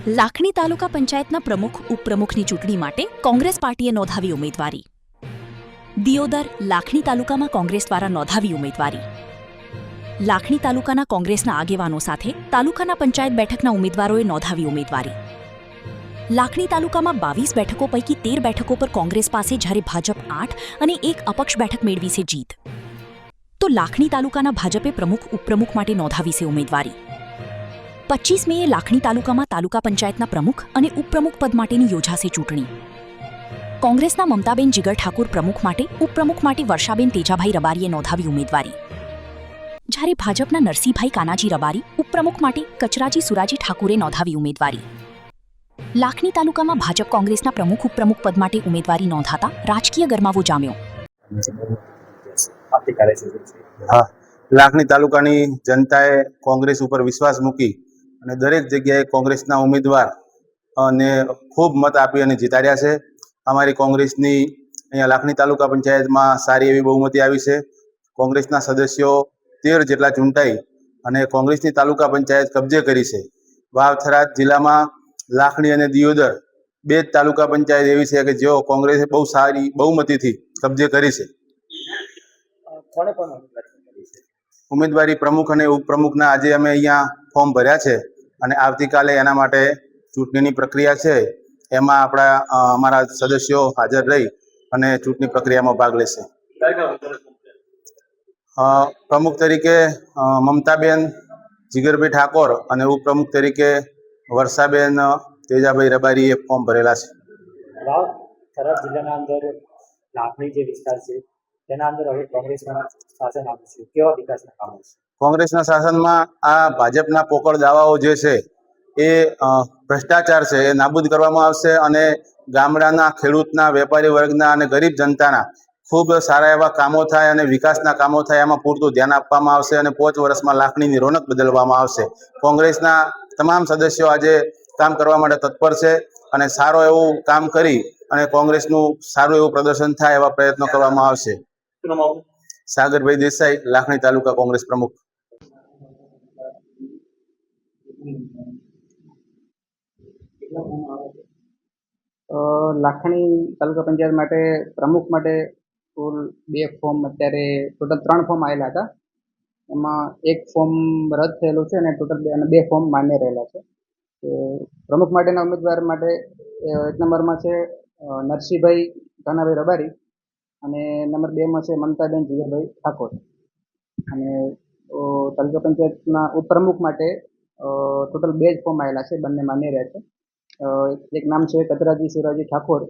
લાખણી તાલુકા પંચાયતના પ્રમુખ ઉપપ્રમુખની ચૂંટણી માટે કોંગ્રેસ પાર્ટીએ નોંધાવી ઉમેદવારી. દિયોદર લાખણી તાલુકામાં કોંગ્રેસ દ્વારા નોંધાવી ઉમેદવારી. લાખણી તાલુકાના કોંગ્રેસના આગેવાનો સાથે તાલુકાના પંચાયત બેઠકના ઉમેદવારોએ નોંધાવી ઉમેદવારી. લાખણી તાલુકામાં 22 બેઠકો પૈકી 13 બેઠકો પર કોંગ્રેસ પાસે જ્યારે ભાજપ 8 અને 1 અપક્ષ બેઠક મેળવી છે જીત. તો લાખણી તાલુકાના ભાજપે પ્રમુખ ઉપપ્રમુખ માટે નોંધાવી છે ઉમેદવારી. 25 મેએ લાખણી તાલુકામાં તાલુકા પંચાયતના પ્રમુખ અને ઉપપ્રમુખ પદ માટેની યોજાશે ચૂંટણી. કોંગ્રેસના મમતાબેન જીગર ઠાકુર પ્રમુખ માટે, ઉપપ્રમુખ માટે વર્ષાબેન તેજાભાઈ રબારીએ નોંધાવી ઉમેદવારી. જ્યારે ભાજપના નરસિંહભાઈ કાનાજી રબારી ઉપપ્રમુખ માટે કચરાજી સુરાજી ઠાકુરે નોંધાવી ઉમેદવારી. લાખણી તાલુકામાં ભાજપ કોંગ્રેસના પ્રમુખ ઉપપ્રમુખ પદ માટે ઉમેદવારી નોંધાતા રાજકીય ગરમાવો જામ્યો. લાખણી તાલુકાની જનતાએ કોંગ્રેસ ઉપર વિશ્વાસ મૂકી અને દરેક જગ્યાએ કોંગ્રેસના ઉમેદવાર અને ખૂબ મત આપી અને જીતાડ્યા છે. અમારી કોંગ્રેસની અહીંયા લાખણી તાલુકા પંચાયતમાં સારી એવી બહુમતી આવી છે. કોંગ્રેસના સદસ્યો 13 જેટલા ચૂંટાઈ અને કોંગ્રેસની તાલુકા પંચાયત કબજે કરી છે. વાવ-થરાદ જિલ્લામાં લાખણી અને દિયોદર 2 જ તાલુકા પંચાયત એવી છે કે જેઓ કોંગ્રેસે બહુ સારી બહુમતીથી કબજે કરી છે. ઉમેદવારી પ્રમુખ અને ઉપપ્રમુખના આજે અમે અહીંયા ફોર્મ ભર્યા છે અને આવતીકાલે એના માટે ચૂંટણીની પ્રક્રિયા છે. એમાં અમારા સદસ્યો હાજર રહી અને ચૂંટણી પ્રક્રિયામાં ભાગ લેશે. પ્રમુખ તરીકે મમતાબેન જીગરભાઈ ઠાકોર અને ઉપપ્રમુખ તરીકે વર્ષાબેન તેજાભાઈ રબારીએ ફોર્મ ભરેલા છે. થરાદ જિલ્લાના અંદર લાખણી જે વિસ્તાર છે તેના અંદર હવે કોંગ્રેસના શાસન આવ્યું છે. કેવા વિકાસના કામો છે? કોંગ્રેસના શાસનમાં આ ભાજપના પોકળ દાવાઓ જે છે એ ભ્રષ્ટાચાર છે એ નાબૂદ કરવામાં આવશે અને ગામડાના ખેડૂતના, વેપારી વર્ગના અને ગરીબ જનતાના ખૂબ સારા એવા કામો થાય અને વિકાસના કામો થાય એમાં પૂરતું ધ્યાન આપવામાં આવશે અને 5 વર્ષમાં લાખણીની રોનક બદલવામાં આવશે. કોંગ્રેસના તમામ સદસ્યો આજે કામ કરવા માટે તત્પર છે અને સારું એવું કામ કરી અને કોંગ્રેસનું સારું એવું પ્રદર્શન થાય એવા પ્રયત્નો કરવામાં આવશે. સાગરભાઈ દેસાઈ, લાખણી તાલુકા કોંગ્રેસ પ્રમુખ. લાખણી તાલુકા પંચાયત માટે પ્રમુખ માટે કુલ 2 ફોર્મ, અત્યારે ટોટલ 3 ફોર્મ આવેલા હતા. એમાં 1 ફોર્મ રદ થયેલું છે અને ટોટલ 2 ફોર્મ માન્ય રહેલા છે. પ્રમુખ માટેના ઉમેદવાર માટે 1 નંબરમાં છે નરસિંહભાઈ કાનાભાઈ રબારી અને નંબર 2માં છે મમતાબેન જીગરભાઈ ઠાકોર. અને તાલુકા પંચાયતના ઉપપ્રમુખ માટે ટોટલ 2 જ ફોર્મ આવેલા છે, બંને માન્ય રહ્યા છે. એક નામ છે કચરાજી સુરાજી ઠાકોર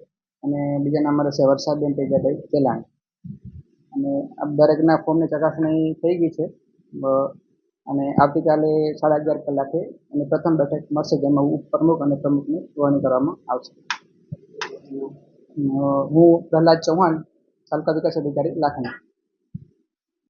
અને બીજા નંબરે છે વર્ષાબેન તેજાભાઈ ચેલાણી. અને આ દરેકના ફોર્મની ચકાસણી થઈ ગઈ છે અને આવતીકાલે 11:30 કલાકે અને પ્રથમ બેઠક મળશે, જેમાં ઉપપ્રમુખ અને પ્રમુખની વરણી કરવામાં આવશે. હું પ્રહલાદ ચૌહાણ, તાલુકા વિકાસ અધિકારી, લાખણી.